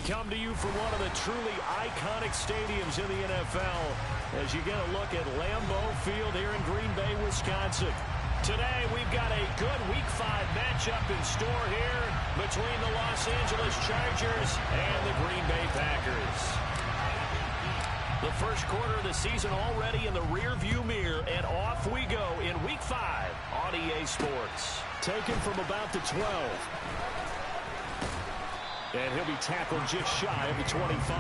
come to you from one of the truly iconic stadiums in the NFL as you get a look at Lambeau Field here in Green Bay, Wisconsin. Today, we've got a good Week 5 matchup in store here between the Los Angeles Chargers and the Green Bay Packers. The first quarter of the season already in the rearview mirror, and off we go in Week 5 on EA Sports. Taken from about the 12. And he'll be tackled just shy of the 25.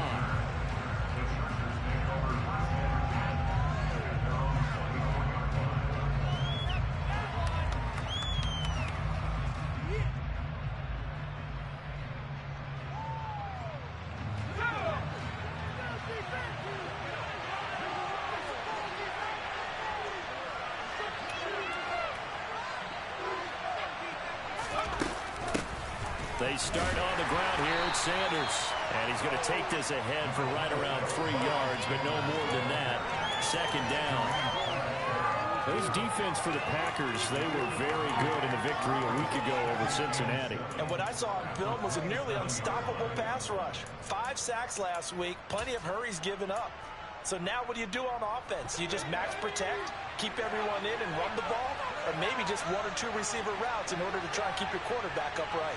They start on the ground here at Sanders. And he's going to take this ahead for right around 3 yards, but no more than that. Second down. This defense for the Packers, they were very good in the victory a week ago over Cincinnati. And what I saw on film was a nearly unstoppable pass rush. 5 sacks last week, plenty of hurries given up. So now what do you do on offense? You just max protect, keep everyone in and run the ball, or maybe just 1 or 2 receiver routes in order to try and keep your quarterback upright.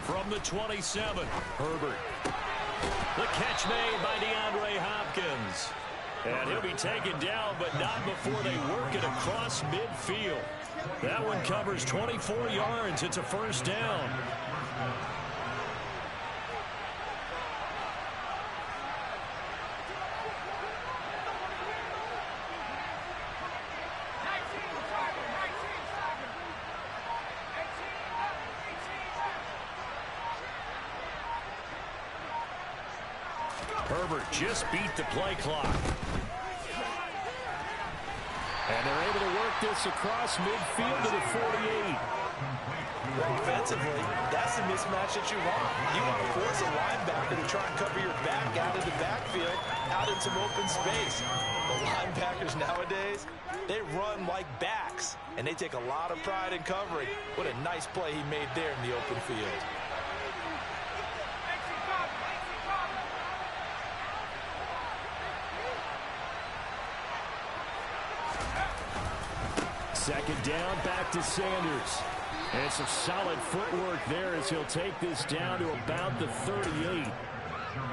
From the 27, Herbert. The catch made by DeAndre Hopkins. And he'll be taken down, but not before they work it across midfield. That one covers 24 yards. It's a first down. Herbert just beat the play clock. And they're able to work this across midfield to the 48. Well, defensively, that's the mismatch that you want. You want to force a linebacker to try and cover your back out of the backfield, out in some open space. The linebackers nowadays, they run like backs, and they take a lot of pride in covering. What a nice play he made there in the open field. Second down, back to Sanders. And some solid footwork there as he'll take this down to about the 38.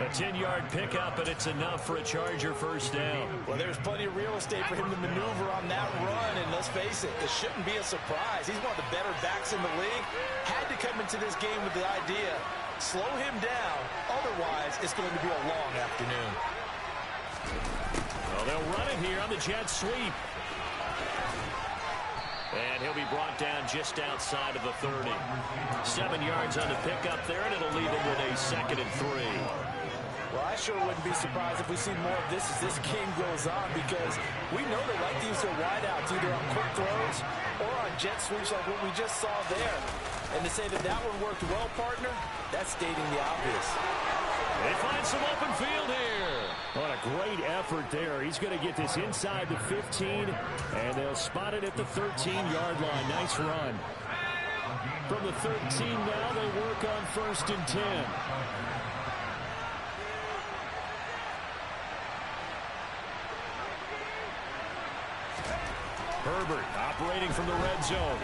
A 10-yard pickup, and it's enough for a Charger first down. Well, there's plenty of real estate for him to maneuver on that run, and let's face it, this shouldn't be a surprise. He's one of the better backs in the league. Had to come into this game with the idea, slow him down, otherwise it's going to be a long afternoon. Well, they'll run it here on the jet sweep. And he'll be brought down just outside of the 30. 7 yards on the pickup there, and it'll leave him with a 2nd and 3. Well, I sure wouldn't be surprised if we see more of this as this game goes on, because we know they like to use their wideouts either on quick throws or on jet sweeps like what we just saw there. And to say that that one worked well, partner, that's stating the obvious. They find some open field here. What a great effort there. He's going to get this inside the 15, and they'll spot it at the 13-yard line. Nice run. From the 13 now, they work on 1st and 10. Herbert operating from the red zone.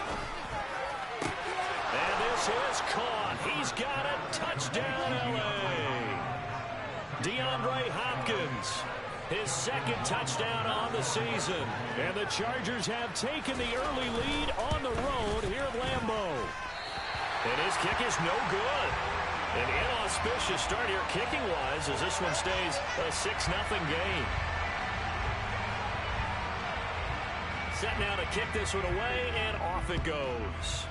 And this is caught. He's got it. Touchdown, L.A. DeAndre Hopkins, his 2nd touchdown on the season. And the Chargers have taken the early lead on the road here at Lambeau. And his kick is no good. An inauspicious start here kicking-wise as this one stays a 6-0 game. Set now to kick this one away, and off it goes.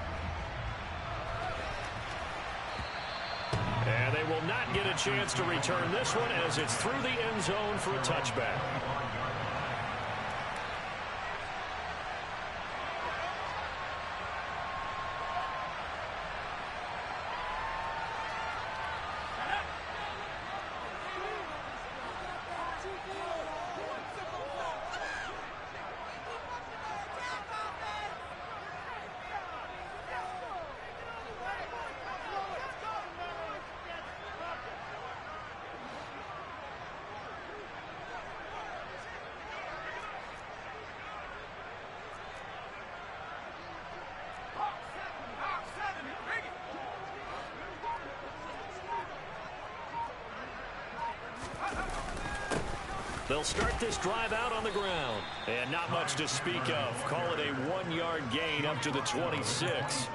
And they will not get a chance to return this one as it's through the end zone for a touchback. They'll start this drive out on the ground. And not much to speak of. Call it a 1-yard gain up to the 26.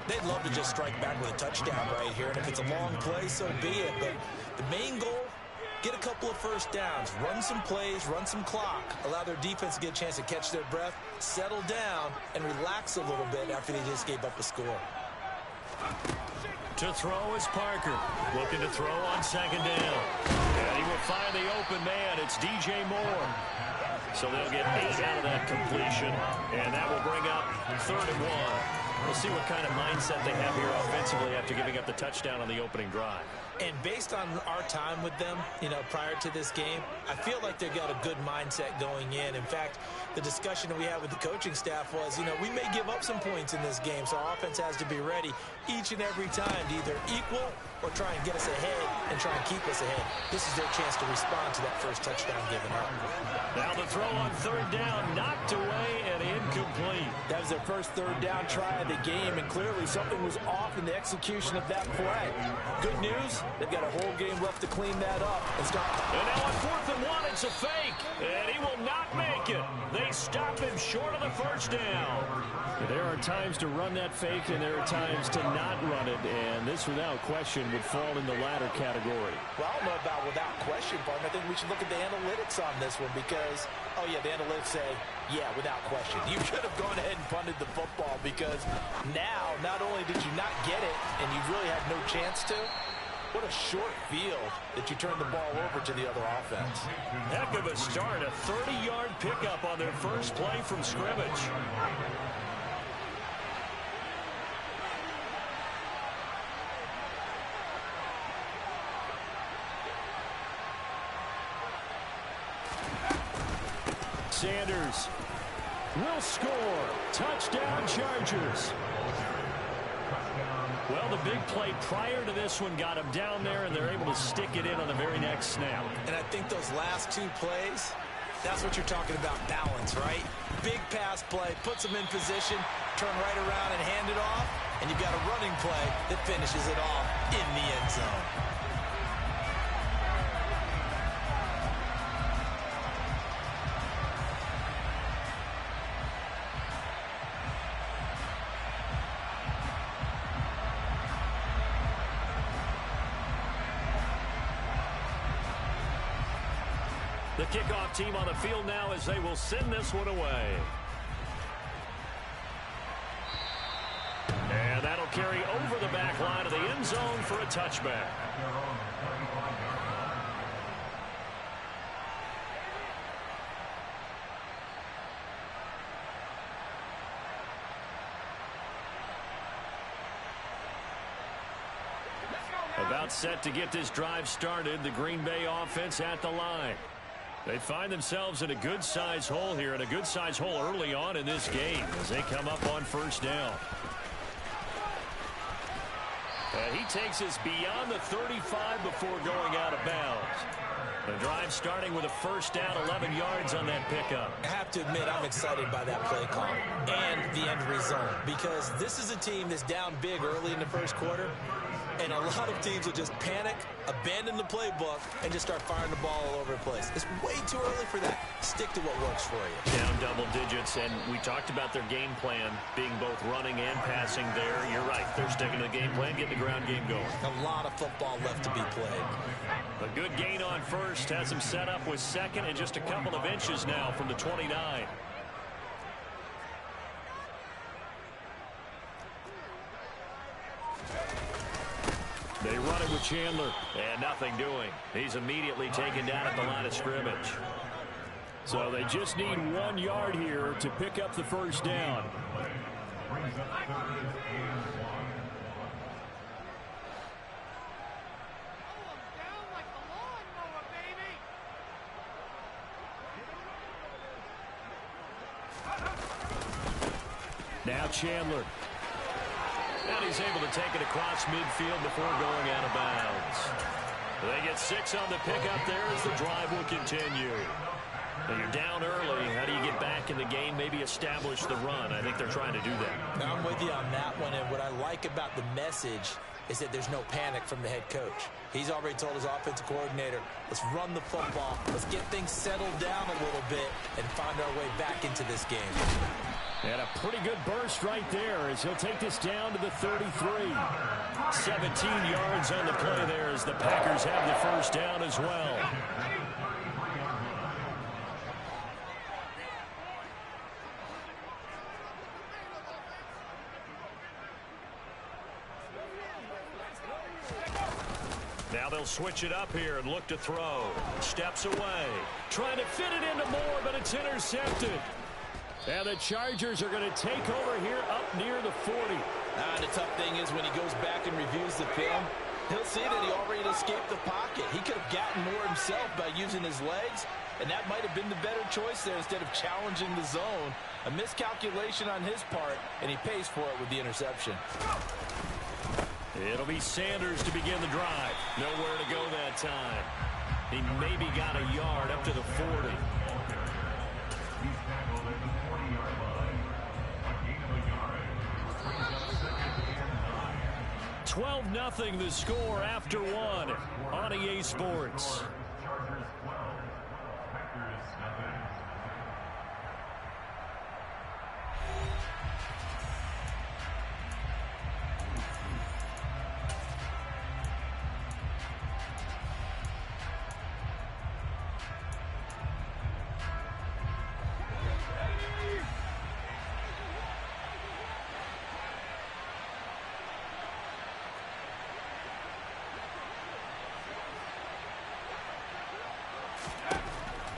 They'd love to just strike back with a touchdown right here. And if it's a long play, so be it. But the main goal, get a couple of first downs, run some plays, run some clock, allow their defense to get a chance to catch their breath, settle down, and relax a little bit after they just gave up a score. To throw is Parker. Looking to throw on second down. And he will find the open man. It's DJ Moore. So they'll get 8 out of that completion. And that will bring up 3rd and 1. We'll see what kind of mindset they have here offensively after giving up the touchdown on the opening drive. And based on our time with them, prior to this game, I feel like they've got a good mindset going in. In fact, the discussion that we had with the coaching staff was, we may give up some points in this game, so our offense has to be ready each and every time to either equal or try and get us ahead and try and keep us ahead. This is their chance to respond to that first touchdown given up. Now the throw on 3rd down, knocked away and incomplete. That was their first 3rd down try of the game, and clearly something was off in the execution of that play. Good news, they've got a whole game left to clean that up. And now on 4th and 1, it's a fake, and he will not make it. They stop him short of the first down. There are times to run that fake, and there are times to not run it, and this, without question, would fall in the latter category. Well, I don't know about without question, partner. I think we should look at the analytics on this one because, the analytics say, yeah, without question. You should have gone ahead and punted the football because now, not only did you not get it, and you really had no chance to, what a short field that you turned the ball over to the other offense. Heck of a start, a 30-yard pickup on their first play from scrimmage. Sanders will score. Touchdown, Chargers. Well, the big play prior to this one got him down there, and they're able to stick it in on the very next snap. And I think those last 2 plays, that's what you're talking about, balance, right? Big pass play, puts them in position, turn right around and hand it off, and you've got a running play that finishes it off in the end zone. The kickoff team on the field now as they will send this one away. And that'll carry over the back line of the end zone for a touchback. About set to get this drive started, the Green Bay offense at the line. They find themselves in a good-sized hole here, and a good-sized hole early on in this game as they come up on 1st down. And he takes us beyond the 35 before going out of bounds. The drive starting with a 1st down, 11 yards on that pickup. I have to admit, I'm excited by that play call and the end result because this is a team that's down big early in the first quarter. And a lot of teams will just panic, abandon the playbook, and just start firing the ball all over the place. It's way too early for that. Stick to what works for you. Down double digits, and we talked about their game plan being both running and passing there. You're right. They're sticking to the game plan, getting the ground game going. A lot of football left to be played. A good gain on 1st has them set up with 2nd and just a couple of inches now from the 29. They run it with Chandler, and nothing doing. He's immediately taken down at the line of scrimmage. So they just need 1 yard here to pick up the 1st down. Now Chandler. And he's able to take it across midfield before going out of bounds. They get 6 on the pickup there as the drive will continue. Now you're down early. How do you get back in the game, maybe establish the run? I think they're trying to do that. I'm with you on that one, and what I like about the message is that there's no panic from the head coach. He's already told his offensive coordinator, let's run the football, let's get things settled down a little bit and find our way back into this game. And a pretty good burst right there as he'll take this down to the 33. 17 yards on the play there as the Packers have the first down as well. Now they'll switch it up here and look to throw. Steps away. Trying to fit it into Moore, but it's intercepted. And the Chargers are going to take over here up near the 40. The tough thing is when he goes back and reviews the film, he'll see that he already escaped the pocket. He could have gotten more himself by using his legs, and that might have been the better choice there instead of challenging the zone. A miscalculation on his part, and he pays for it with the interception. It'll be Sanders to begin the drive. Nowhere to go that time. He maybe got a yard up to the 40. 12-0 the score after one on EA Sports.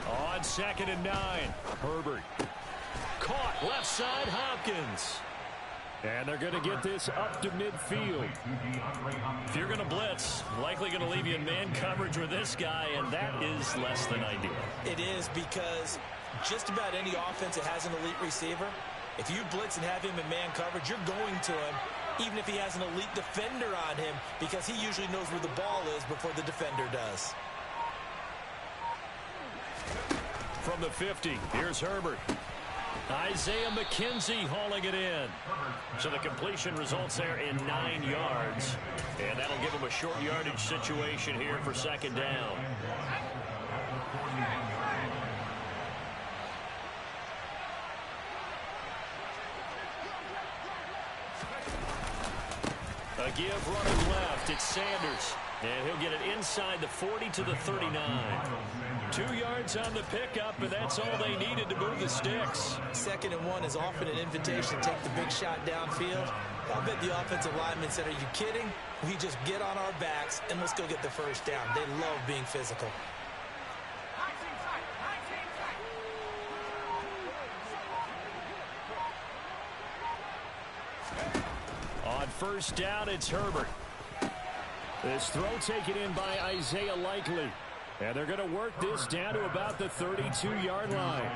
On 2nd and 9, Herbert. Caught left side, Hopkins. And they're going to get this up to midfield. If you're going to blitz, likely going to leave you in man coverage with this guy, and that is less than ideal. It is, because just about any offense that has an elite receiver, if you blitz and have him in man coverage, you're going to him, even if he has an elite defender on him, because he usually knows where the ball is before the defender does. From the 50, here's Herbert. Isaiah McKenzie hauling it in. So the completion results there in 9 yards. And that'll give him a short yardage situation here for 2nd down. A give running left. It's Sanders. And he'll get it inside the 40 to the 39. 2 yards on the pickup, and that's all they needed to move the sticks. 2nd and 1 is often an invitation to take the big shot downfield. I bet the offensive lineman said, are you kidding? We just get on our backs, and let's go get the first down. They love being physical. On 1st down, it's Herbert. This throw taken in by Isaiah Likely. And they're going to work this down to about the 32-yard line.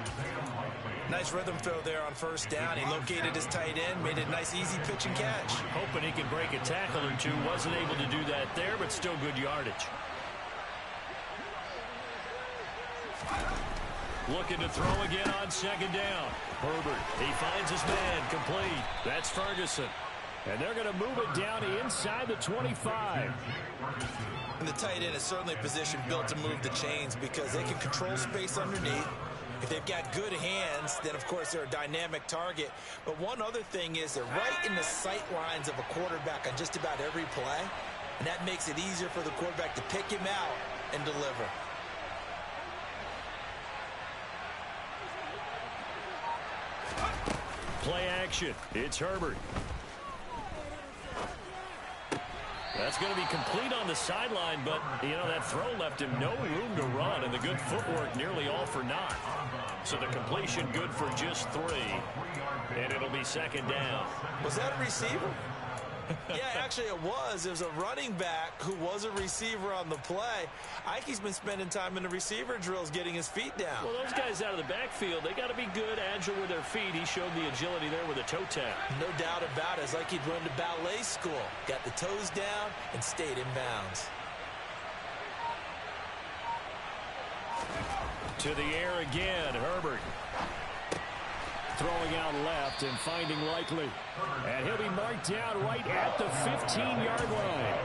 Nice rhythm throw there on 1st down. He located his tight end, made it a nice, easy pitch and catch. Hoping he can break a tackle or two. Wasn't able to do that there, but still good yardage. Looking to throw again on 2nd down. Herbert, he finds his man, complete. That's Ferguson. And they're going to move it down inside the 25. And the tight end is certainly a position built to move the chains because they can control space underneath. If they've got good hands, then, of course, they're a dynamic target. But one other thing is they're right in the sight lines of a quarterback on just about every play. And that makes it easier for the quarterback to pick him out and deliver. Play action. It's Herbert. That's going to be complete on the sideline, but, you know, that throw left him no room to run, and the good footwork nearly all for naught. So the completion good for just 3, and it'll be 2nd down. Was that a receiver? Yeah, actually it was. It was a running back who was a receiver on the play. Ikey's been spending time in the receiver drills getting his feet down. Well, those guys out of the backfield, they got to be good, agile with their feet. He showed the agility there with a toe tap. No doubt about it. It's like he'd run to ballet school. Got the toes down and stayed in bounds. To the air again, Herbert. Throwing out left and finding Likely. And he'll be marked marked down right at the 15-yard line.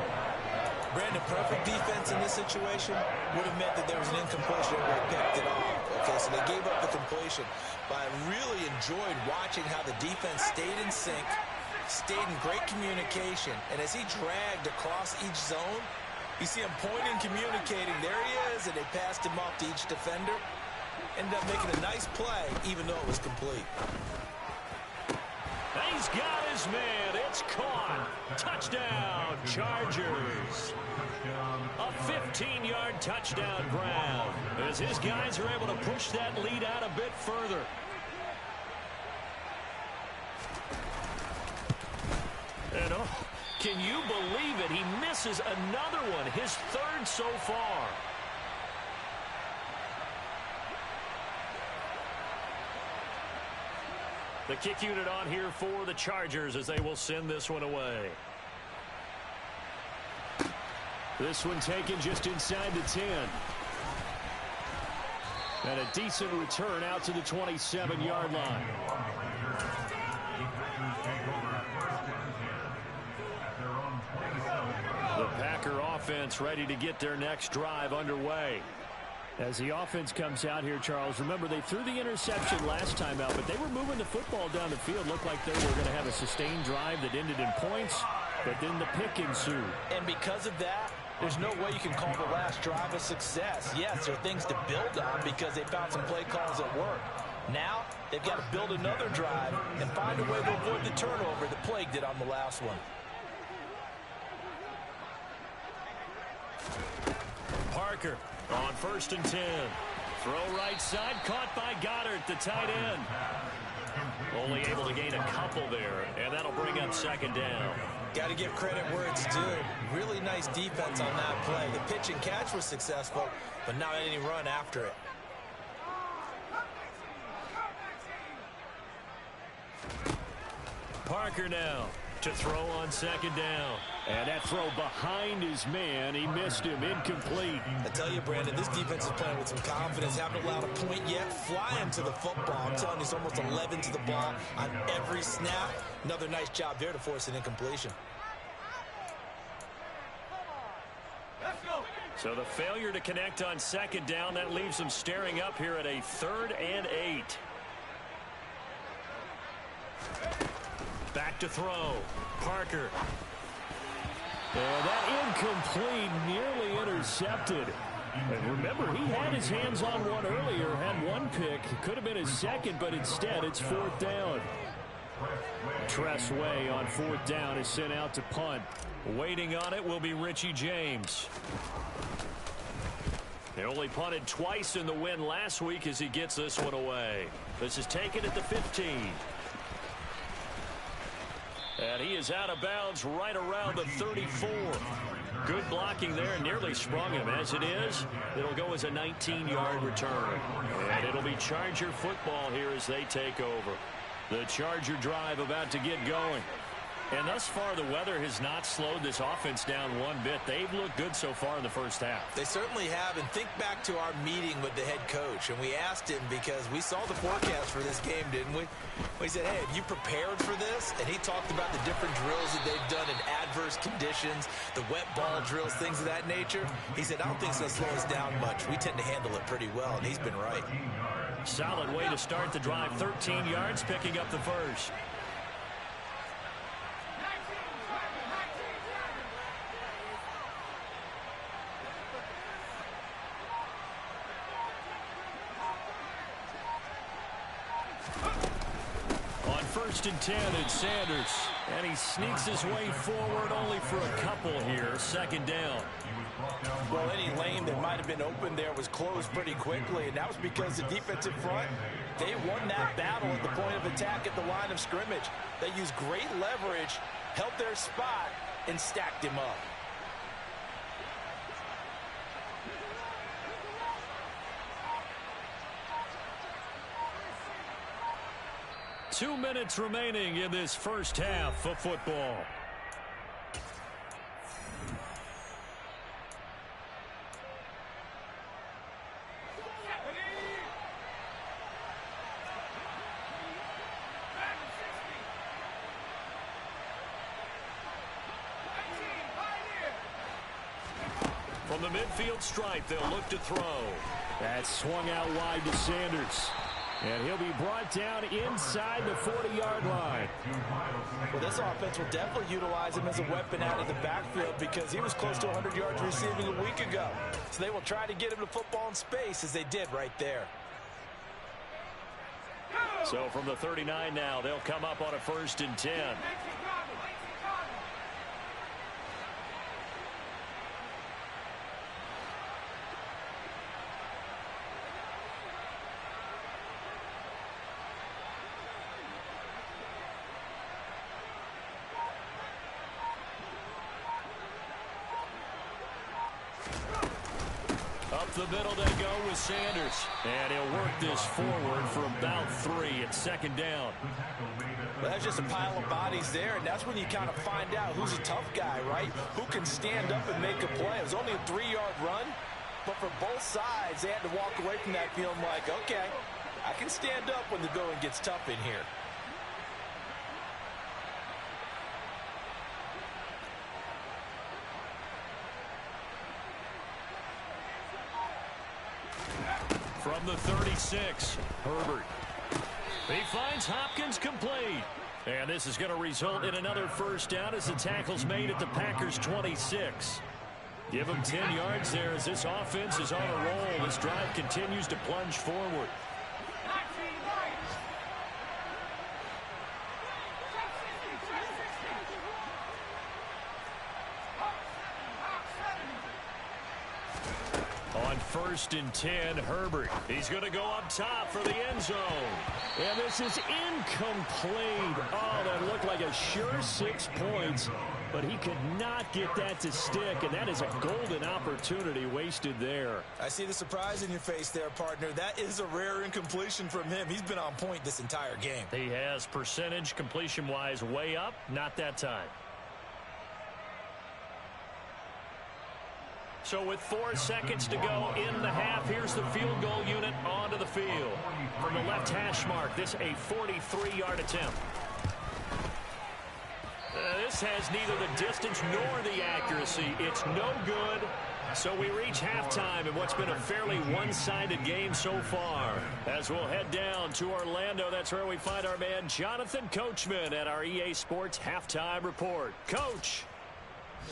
Brandon, perfect defense in this situation would have meant that there was an incompletion and we picked it off. Okay, so they gave up the completion. But I really enjoyed watching how the defense stayed in sync, stayed in great communication. And as he dragged across each zone, you see him pointing, communicating. There he is, and they passed him off to each defender. Ended up making a nice play, even though it was complete. He's got his man. It's caught. Touchdown, Chargers. A 15-yard touchdown grab as his guys are able to push that lead out a bit further. And can you believe it? He misses another one, his third so far. The kick unit on here for the Chargers as they will send this one away. This one taken just inside the 10. And a decent return out to the 27-yard line. The Packer offense ready to get their next drive underway. As the offense comes out here, Charles, remember they threw the interception last time out, but they were moving the football down the field. Looked like they were going to have a sustained drive that ended in points, but then the pick ensued. And because of that, there's no way you can call the last drive a success. Yes, there are things to build on because they found some play calls that work. Now, they've got to build another drive and find a way to avoid the turnover that plagued it on the last one. Parker on 1st and 10. Throw right side, caught by Goddard, the tight end. Only able to gain a couple there, and that'll bring up 2nd down. Got to give credit where it's due. Really nice defense on that play. The pitch and catch was successful, but not any run after it. Parker now to throw on 2nd down. And that throw behind his man, he missed him, incomplete. I tell you, Brandon, this defense is playing with some confidence. Haven't allowed a point yet. Flying to the football. I'm telling you, it's almost 11 to the ball on every snap. Another nice job there to force an incompletion. So the failure to connect on 2nd down, that leaves them staring up here at a 3rd and 8. Back to throw. Parker. And that incomplete, nearly intercepted. And remember, he had his hands on one earlier, had one pick. Could have been his second, but instead it's 4th down. Tressway on 4th down is sent out to punt. Waiting on it will be Richie James. They only punted twice in the win last week as he gets this one away. This is taken at the 15. And he is out of bounds right around the 34. Good blocking there, nearly sprung him. As it is, it'll go as a 19-yard return. And it'll be Charger football here as they take over. The Charger drive about to get going. And thus far, the weather has not slowed this offense down one bit. They've looked good so far in the first half. They certainly have. And think back to our meeting with the head coach. And we asked him because we saw the forecast for this game, didn't we? We said, hey, have you prepared for this? And he talked about the different drills that they've done in adverse conditions, the wet ball drills, things of that nature. He said, I don't think it's going to slow us down much. We tend to handle it pretty well, and he's been right. Solid way to start the drive. 13 yards, picking up the first. On 1st and 10, it's Sanders. And he sneaks his way forward only for a couple here. 2nd down. Well, any lane that might have been open there was closed pretty quickly, and that was because the defensive front, they won that battle at the point of attack at the line of scrimmage. They used great leverage, held their spot, and stacked him up. Two minutes remaining in this first half of football. From the midfield stripe, they'll look to throw. That's swung out wide to Sanders. And he'll be brought down inside the 40-yard line. Well, this offense will definitely utilize him as a weapon out of the backfield because he was close to 100 yards receiving a week ago. So they will try to get him the football in space as they did right there. So from the 39 now, they'll come up on a 1st and 10. Up the middle they go with Sanders. And he'll work this forward for about 3. It's 2nd down. Well, that's just a pile of bodies there, and that's when you kind of find out who's a tough guy, right? Who can stand up and make a play. It was only a 3-yard run, but for both sides, they had to walk away from that feeling like, okay, I can stand up when the going gets tough in here. From the 36, Herbert. He finds Hopkins complete. And this is going to result in another 1st down as the tackle's made at the Packers' 26. Give them 10 yards there as this offense is on a roll. This drive continues to plunge forward. On 1st and 10, Herbert. He's going to go up top for the end zone. And this is incomplete. Oh, that looked like a sure 6 points, but he could not get that to stick, and that is a golden opportunity wasted there. I see the surprise in your face there, partner. That is a rare incompletion from him. He's been on point this entire game. He has percentage completion-wise way up, not that time. So with 4 seconds to go in the half, here's the field goal unit onto the field. From the left hash mark, this a 43-yard attempt. This has neither the distance nor the accuracy. It's no good. So we reach halftime in what's been a fairly one-sided game so far. As we'll head down to Orlando, that's where we find our man Jonathan Coachman at our EA Sports Halftime Report. Coach.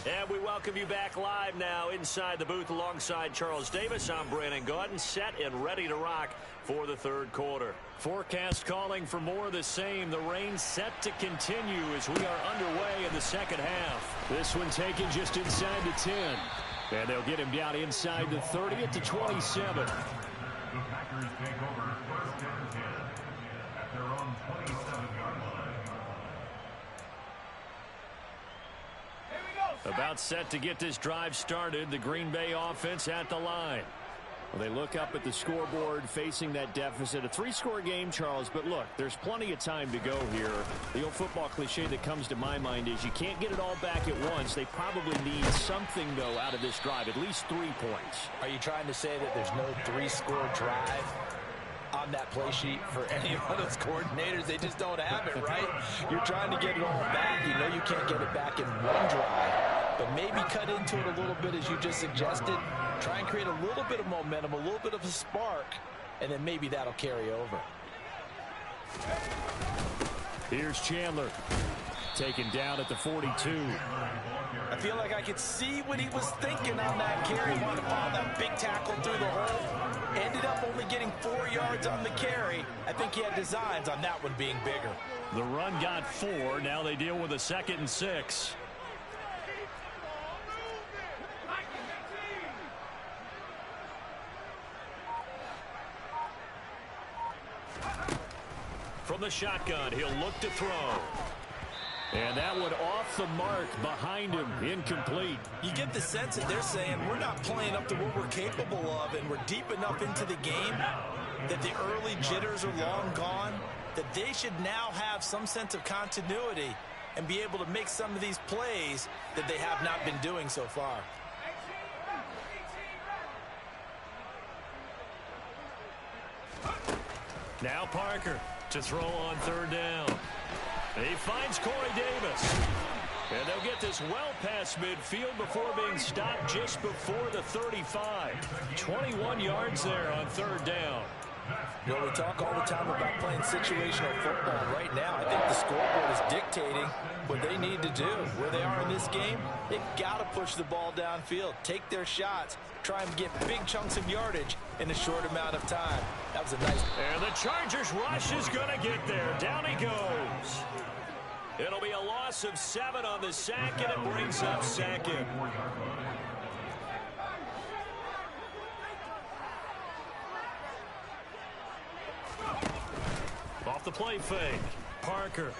And we welcome you back live now inside the booth alongside Charles Davis. I'm Brandon Gaudin, set and ready to rock for the 3rd quarter. Forecast calling for more of the same. The rain set to continue as we are underway in the 2nd half. This one taken just inside the 10. And they'll get him down inside the 30 at the 27. The Packers take over 1st and 10 at their own 27-yard line. About set to get this drive started. The Green Bay offense at the line. Well, they look up at the scoreboard facing that deficit. A 3-score game, Charles, but look, there's plenty of time to go here. The old football cliche that comes to my mind is you can't get it all back at once. They probably need something, though, out of this drive, at least 3 points. Are you trying to say that there's no 3-score drive on that play sheet for any of those coordinators? They just don't have it, right? You're trying to get it all back. You know you can't get it back in one drive, but maybe cut into it a little bit as you just suggested. Try and create a little bit of momentum, a little bit of a spark, and then maybe that'll carry over. Here's Chandler. Taken down at the 42. I feel like I could see what he was thinking on that carry. Wanted to follow that big tackle through the hole. Ended up only getting 4 yards on the carry. I think he had designs on that one being bigger. The run got 4. Now they deal with a 2nd and 6. From the shotgun, he'll look to throw. And that one off the mark behind him, incomplete. You get the sense that they're saying we're not playing up to what we're capable of, and we're deep enough into the game that the early jitters are long gone, that they should now have some sense of continuity and be able to make some of these plays that they have not been doing so far. Now Parker to throw on 3rd down. He finds Corey Davis. And they'll get this well past midfield before being stopped just before the 35. 21 yards there on third down. You know, we talk all the time about playing situational football. Right now, I think the scoreboard is dictating what they need to do. Where they are in this game, they've got to push the ball downfield, take their shots, try and get big chunks of yardage in a short amount of time. That was a nice... And the Chargers rush is going to get there. Down he goes. It'll be a loss of 7 on the sack, and it brings up second. Off the play fake. Parker.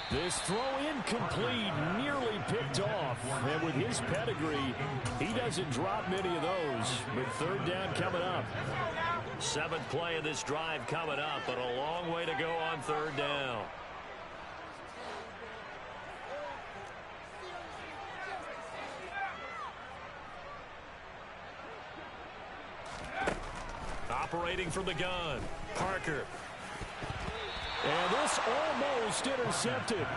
This throw incomplete, nearly picked off. And with his pedigree, he doesn't drop many of those. But third down coming up. 7th play of this drive coming up, but a long way to go on third down. Operating from the gun, Parker. And this almost intercepted.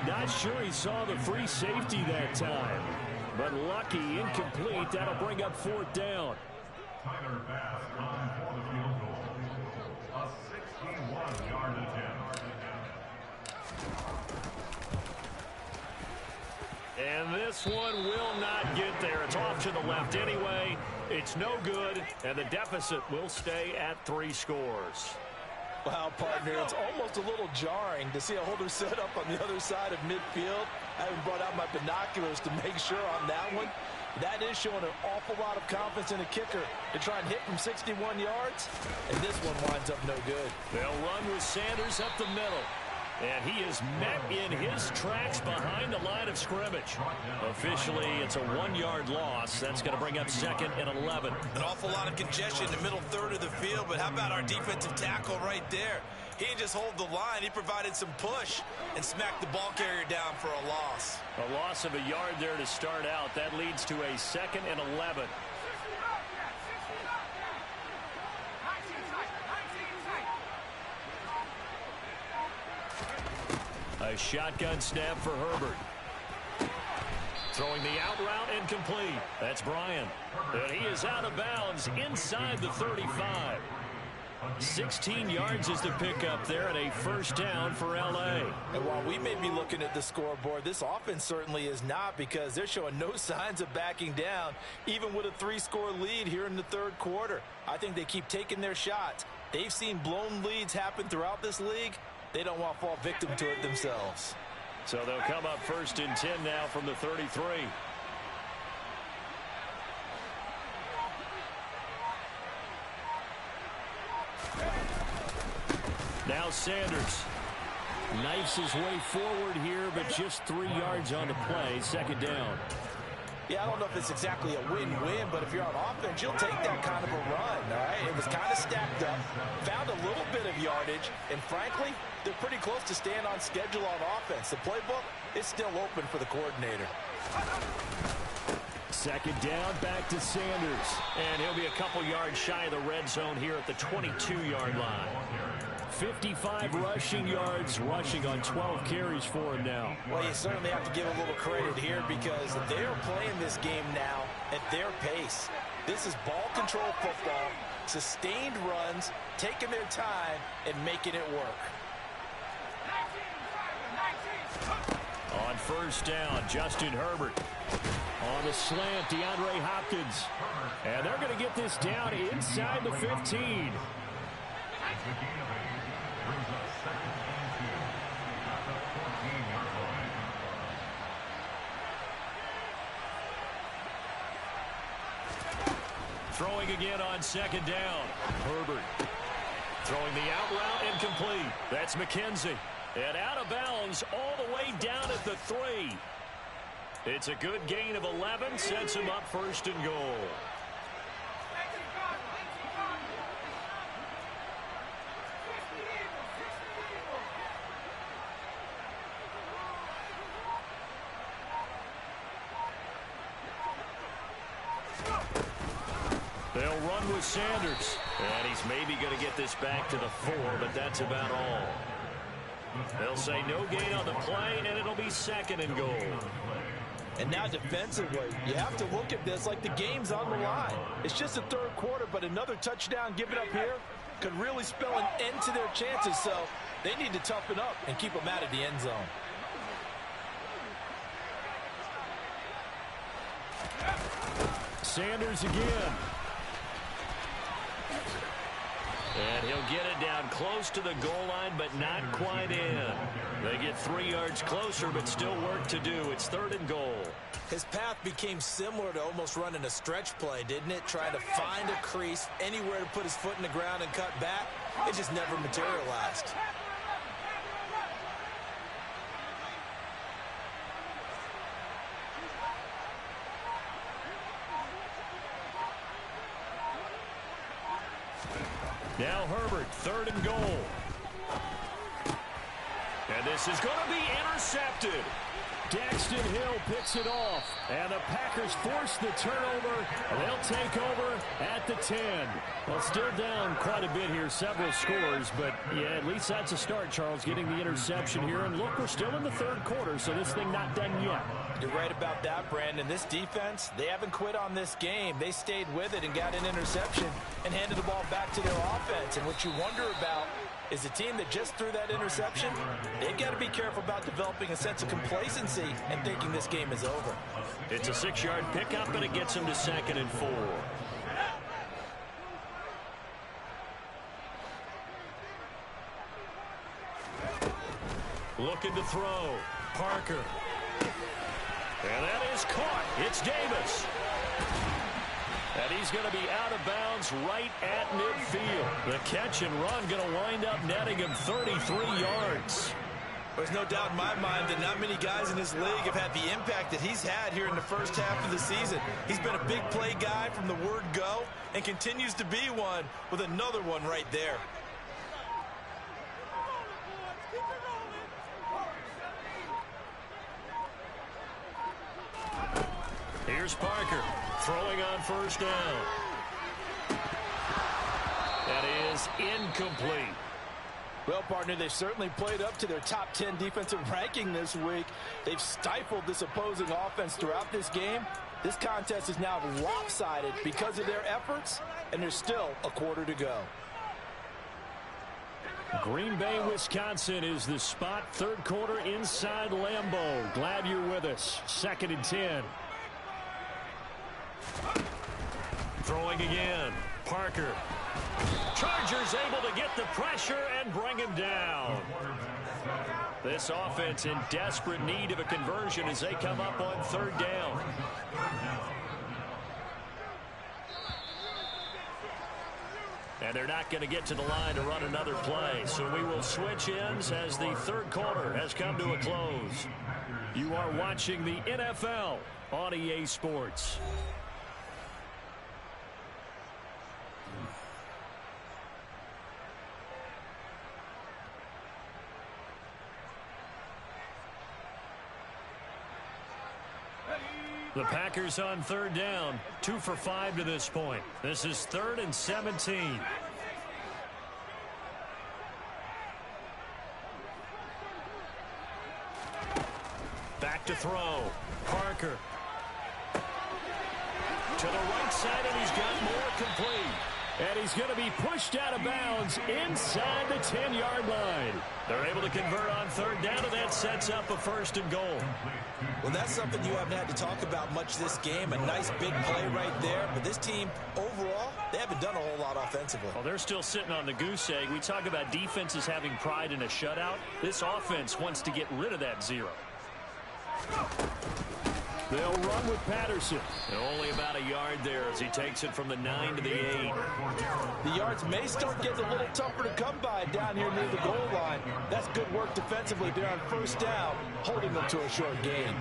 Not sure he saw the free safety that time. But lucky, incomplete. That'll bring up 4th down. Tyler Bass on for the field goal. A 61-yard attempt. And this one will not get there. It's off to the left anyway. It's no good, and the deficit will stay at 3 scores. Wow, partner, it's almost a little jarring to see a holder set up on the other side of midfield. I haven't brought out my binoculars to make sure on that one. That is showing an awful lot of confidence in a kicker to try and hit from 61 yards, and this one winds up no good. They'll run with Sanders up the middle. And he is met in his tracks behind the line of scrimmage. Officially, it's a 1-yard loss. That's going to bring up 2nd and 11. An awful lot of congestion in the middle third of the field, but how about our defensive tackle right there? He didn't just hold the line. He provided some push and smacked the ball carrier down for a loss. A loss of a yard there to start out. That leads to a 2nd and 11. A shotgun snap for Herbert. Throwing the out route incomplete. That's Bryant. And he is out of bounds inside the 35. 16 yards is the pickup there and a 1st down for L.A. And while we may be looking at the scoreboard, this offense certainly is not, because they're showing no signs of backing down, even with a 3-score lead here in the 3rd quarter. I think they keep taking their shots. They've seen blown leads happen throughout this league. They don't want to fall victim to it themselves. So they'll come up 1st and 10 now from the 33. Now Sanders knifes his way forward here, but just 3 yards on the play. 2nd down. Yeah, I don't know if it's exactly a win-win, but if you're on offense, you'll take that kind of a run, all right? It was kind of stacked up, found a little bit of yardage, and frankly, they're pretty close to staying on schedule on offense. The playbook is still open for the coordinator. 2nd down, back to Sanders. And he'll be a couple yards shy of the red zone here at the 22-yard line. 55 rushing yards, rushing on 12 carries for him now. Well, you certainly have to give a little credit here, because they're playing this game now at their pace. This is ball control football, sustained runs, taking their time, and making it work. On 1st down, Justin Herbert. On the slant, DeAndre Hopkins. And they're going to get this down inside the 15. Throwing again on 2nd down. Herbert throwing the out route incomplete. That's McKenzie. And out of bounds all the way down at the 3. It's a good gain of 11. Sets him up 1st and goal. They'll run with Sanders. And he's maybe going to get this back to the 4, but that's about all. They'll say no gain on the play, and it'll be 2nd and goal. And now defensively, you have to look at this like the game's on the line. It's just the 3rd quarter, but another touchdown given up here could really spell an end to their chances. So they need to toughen up and keep them out of the end zone. Sanders again. And he'll get it down close to the goal line, but not quite in. They get 3 yards closer, but still work to do. It's 3rd and goal. His path became similar to almost running a stretch play, didn't it? Trying to find a crease, anywhere to put his foot in the ground and cut back. It just never materialized. Now Herbert, 3rd and goal. And this is going to be intercepted. Daxton Hill picks it off, and the Packers force the turnover. They'll take over at the 10. Well, still down quite a bit here, several scores, but yeah, at least that's a start, Charles, getting the interception here. And look, we're still in the 3rd quarter, so this thing not done yet. You're right about that, Brandon. This defense, they haven't quit on this game. They stayed with it and got an interception and handed the ball back to their offense. And what you wonder about is the team that just threw that interception, they've got to be careful about developing a sense of complacency and thinking this game is over. It's a 6-yard pickup, and it gets them to 2nd and 4. Looking to throw. Parker. And that is caught. It's Davis. And he's going to be out of bounds right at midfield. The catch and run going to wind up netting him 33 yards. There's no doubt in my mind that not many guys in this league have had the impact that he's had here in the first half of the season. He's been a big play guy from the word go and continues to be one with another one right there. Here's Parker throwing on 1st down. That is incomplete. Well, partner, they've certainly played up to their top 10 defensive ranking this week. They've stifled this opposing offense throughout this game. This contest is now lopsided because of their efforts, and there's still a quarter to go. Green Bay, Wisconsin is the spot. 3rd quarter inside Lambeau. Glad you're with us. 2nd and 10. Throwing again. Parker. Chargers able to get the pressure and bring him down. This offense in desperate need of a conversion as they come up on 3rd down. And they're not going to get to the line to run another play. So we will switch ends as the 3rd quarter has come to a close. You are watching the NFL on EA Sports. The Packers on 3rd down, 2 for 5 to this point. This is 3rd and 17. Back to throw. Parker. To the right side, and he's got more complete. And he's going to be pushed out of bounds inside the 10-yard line. They're able to convert on 3rd down, and that sets up a 1st and goal. Well, that's something you haven't had to talk about much this game. A nice big play right there. But this team, overall, they haven't done a whole lot offensively. Well, they're still sitting on the goose egg. We talk about defenses having pride in a shutout. This offense wants to get rid of that 0. They'll run with Patterson. And only about a yard there as he takes it from the 9 to the 8. The yards may start getting a little tougher to come by down here near the goal line. That's good work defensively there on 1st down, holding them to a short gain.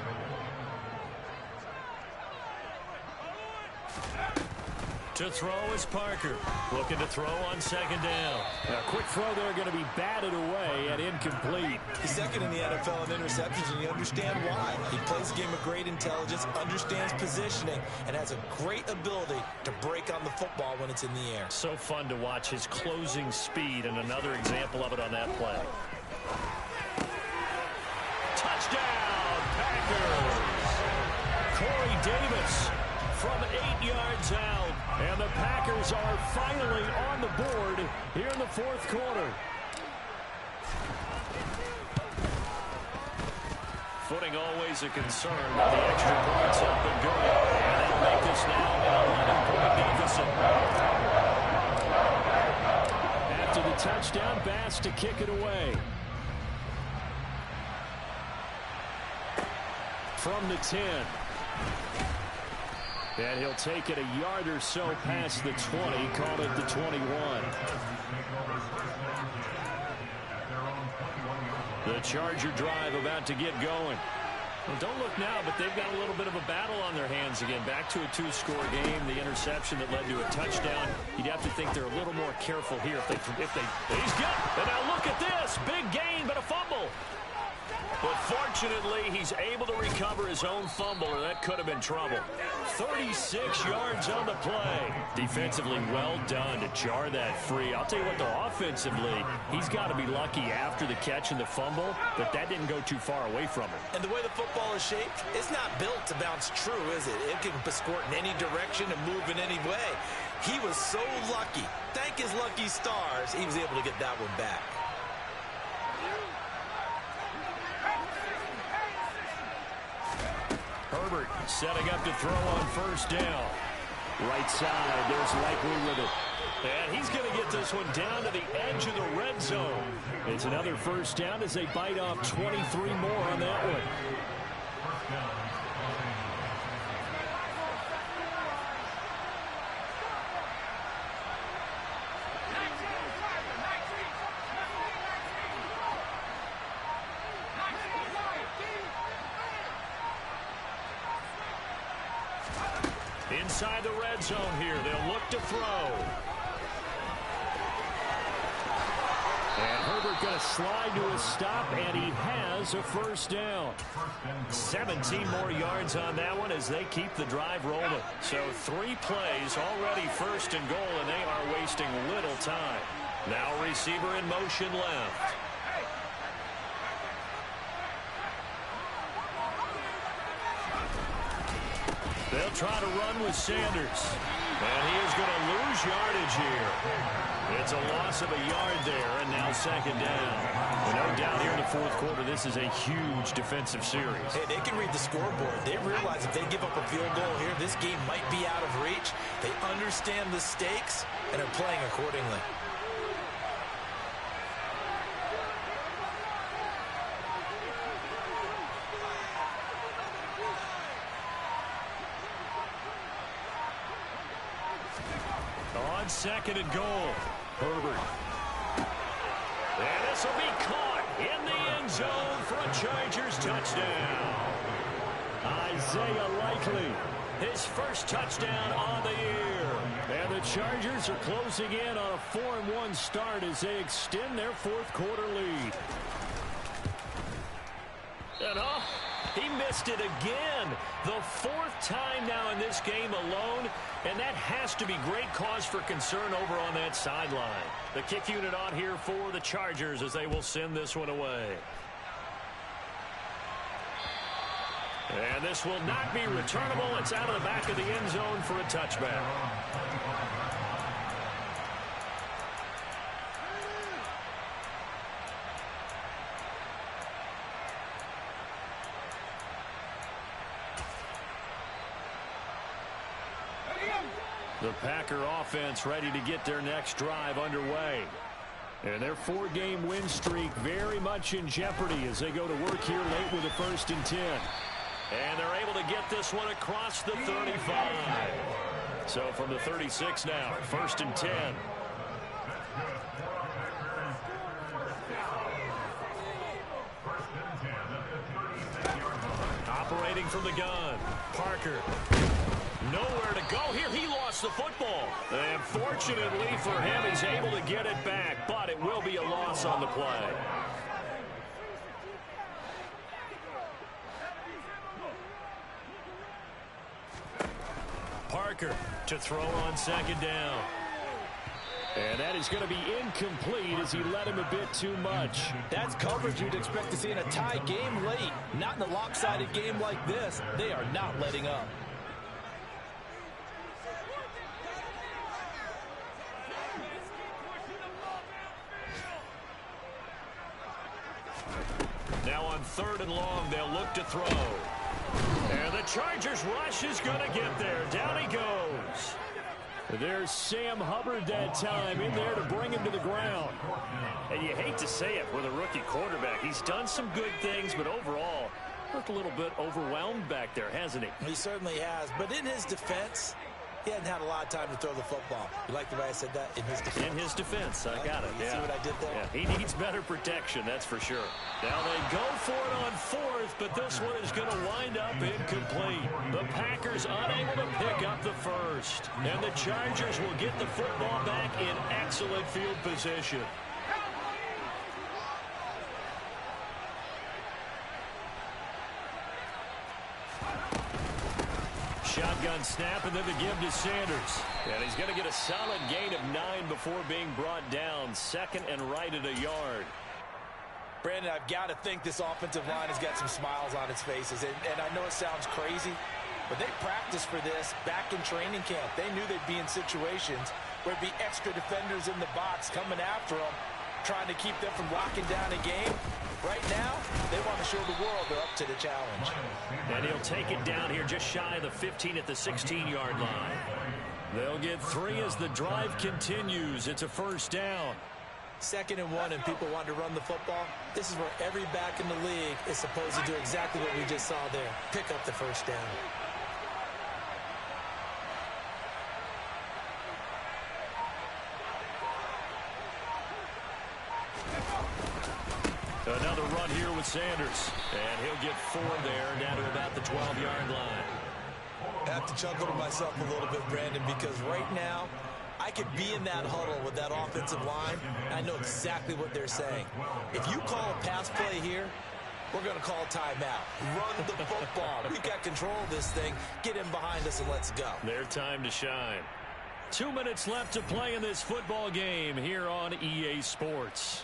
To throw is Parker. Looking to throw on 2nd down. A quick throw there going to be batted away and incomplete. He's 2nd in the NFL in interceptions, and you understand why. He plays a game of great intelligence, understands positioning, and has a great ability to break on the football when it's in the air. So fun to watch his closing speed, and another example of it on that play. Davis from 8 yards out. And the Packers are finally on the board here in the fourth quarter. Footing always a concern, but the extra points have been good. And that'll make this now an 11-point deficit. After the touchdown, Bass to kick it away. From the 10. And he'll take it a yard or so past the 20, called it the 21. The Charger drive about to get going. Well, don't look now, but they've got a little bit of a battle on their hands again. Back to a 2-score game. The interception that led to a touchdown. You'd have to think they're a little more careful here if they. He's good. And now look at this. Big gain, but a fumble. But fortunately, he's able to recover his own fumble, or that could have been trouble. 36 yards on the play. Defensively, well done to jar that free. I'll tell you what, though, offensively, he's got to be lucky after the catch and the fumble that didn't go too far away from him. And the way the football is shaped, it's not built to bounce true, is it? It can squirt in any direction and move in any way. He was so lucky. Thank his lucky stars, he was able to get that one back. Herbert setting up to throw on first down. Right side, there's Likely with it. And he's going to get this one down to the edge of the red zone. It's another first down as they bite off 23 more on that one. Inside the red zone here, they'll look to throw. And Herbert going to slide to a stop, and he has a first down. 17 more yards on that one as they keep the drive rolling. So 3 plays already first and goal, and they are wasting little time. Now receiver in motion left. They'll try to run with Sanders. And he is going to lose yardage here. It's a loss of a yard there, and now second down. And no doubt here in the fourth quarter, this is a huge defensive series. Hey, they can read the scoreboard. They realize if they give up a field goal here, this game might be out of reach. They understand the stakes and are playing accordingly. On second and goal, Herbert. And this will be caught in the end zone for a Chargers touchdown. Isaiah Likely, his first touchdown on the year. And the Chargers are closing in on a 4-1 start as they extend their fourth quarter lead. And he missed it again. The 4th time now in this game alone, and that has to be great cause for concern over on that sideline. The kick unit on here for the Chargers as they will send this one away. And this will not be returnable. It's out of the back of the end zone for a touchback. The Packer offense ready to get their next drive underway. And their 4-game win streak very much in jeopardy as they go to work here late with a 1st and 10. And they're able to get this one across the 35. So from the 36 now, 1st and 10. Operating from the gun, Parker. Nowhere to go here. He lost the football. And fortunately for him, he's able to get it back, but it will be a loss on the play. Parker to throw on second down. And that is going to be incomplete as he led him a bit too much. That's coverage you'd expect to see in a tie game late. Not in a lopsided game like this. They are not letting up. 3rd and long. They'll look to throw. And the Chargers rush is going to get there. Down he goes. There's Sam Hubbard that time in there to bring him to the ground. And you hate to say it with a rookie quarterback. He's done some good things, but overall, looked a little bit overwhelmed back there, hasn't he? He certainly has. But in his defense, he hadn't had a lot of time to throw the football. You like the way I said that? In his defense. In his defense. I got it. You see what I did there? Yeah, he needs better protection, that's for sure. Now they go for it on 4th, but this one is going to wind up incomplete. The Packers unable to pick up the first. And the Chargers will get the football back in excellent field position. Shotgun snap, and then the give to Sanders. And he's going to get a solid gain of 9 before being brought down. 2nd and right at a yard. Brandon, I've got to think this offensive line has got some smiles on its faces. And I know it sounds crazy, but they practiced for this back in training camp. They knew they'd be in situations where there'd be extra defenders in the box coming after them, trying to keep them from locking down a game. Right now, they want to show the world they're up to the challenge. And he'll take it down here just shy of the 15 at the 16-yard line. They'll get 3 as the drive continues. It's a 1st down. 2nd and 1, and people want to run the football. This is where every back in the league is supposed to do exactly what we just saw there. Pick up the 1st down. Another run here with Sanders. And he'll get 4 there, down to about the 12-yard line. I have to chuckle to myself a little bit, Brandon, because right now, I could be in that huddle with that offensive line, and I know exactly what they're saying. If you call a pass play here, we're going to call a timeout. Run the football. We've got control of this thing. Get him behind us and let's go. Their time to shine. 2 minutes left to play in this football game here on EA Sports.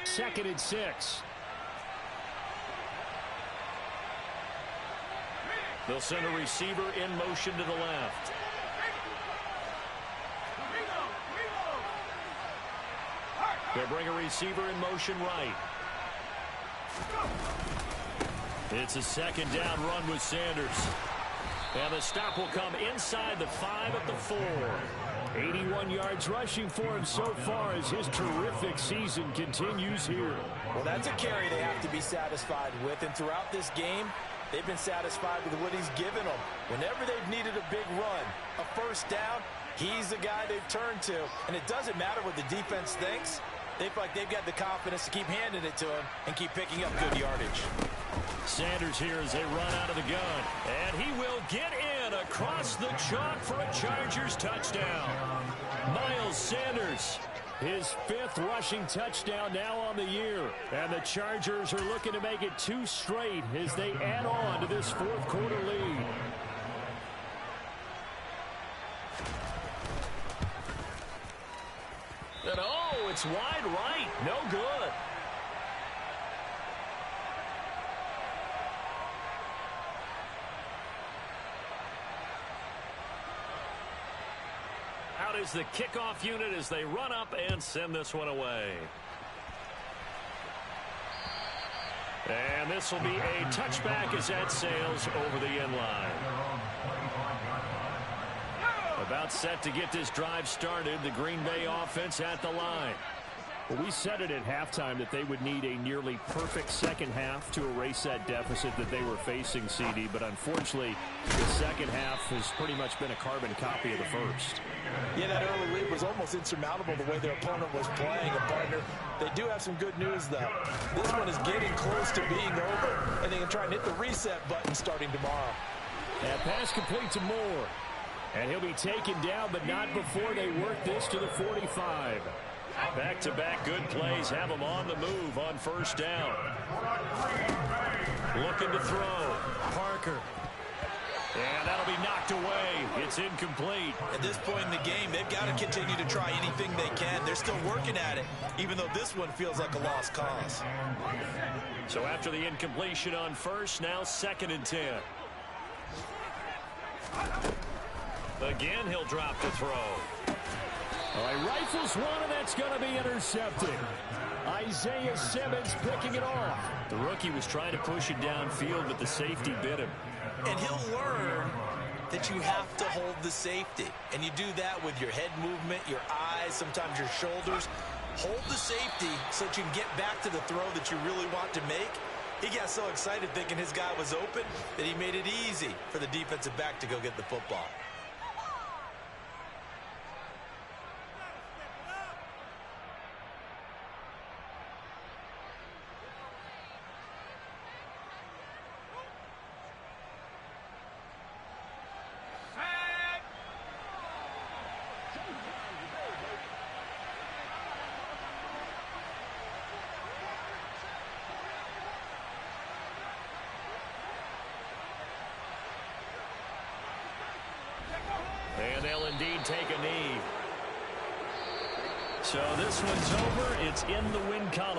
2nd and 6. They'll send a receiver in motion to the left. They'll bring a receiver in motion right. It's a 2nd down run with Sanders. And the stop will come inside the 5 at the 4. 81 yards rushing for him so far as his terrific season continues here. Well, that's a carry they have to be satisfied with. And throughout this game, they've been satisfied with what he's given them. Whenever they've needed a big run, a 1st down, he's the guy they've turned to. And it doesn't matter what the defense thinks. They feel like they've got the confidence to keep handing it to him and keep picking up good yardage. Sanders here as they run out of the gun. And he will get in across the chalk for a Chargers touchdown. Miles Sanders, his 5th rushing touchdown now on the year. And the Chargers are looking to make it 2 straight as they add on to this 4th quarter lead. And oh, it's wide right. No good. Out is the kickoff unit as they run up and send this one away. And this will be a touchback as that sails over the end line. About set to get this drive started, the Green Bay offense at the line. Well, we said it at halftime that they would need a nearly perfect 2nd half to erase that deficit that they were facing, CD. But unfortunately, the 2nd half has pretty much been a carbon copy of the 1st. Yeah, that early lead was almost insurmountable the way their opponent was playing. And, partner, they do have some good news, though. This one is getting close to being over, and they can try and hit the reset button starting tomorrow. That pass complete to Moore. And he'll be taken down, but not before they work this to the 45. Back-to-back good plays have them on the move on 1st down. Looking to throw. Parker. And that'll be knocked away. It's incomplete. At this point in the game, they've got to continue to try anything they can. They're still working at it, even though this one feels like a lost cause. So after the incompletion on 1st, now 2nd and 10. Again, he'll drop the throw. All right, rifles one, and that's going to be intercepted. Isaiah Simmons picking it off. The rookie was trying to push it downfield, but the safety bit him. And he'll learn that you have to hold the safety. And you do that with your head movement, your eyes, sometimes your shoulders. Hold the safety so that you can get back to the throw that you really want to make. He got so excited thinking his guy was open that he made it easy for the defensive back to go get the football. And they'll indeed take a knee. So this one's over. It's in the win column.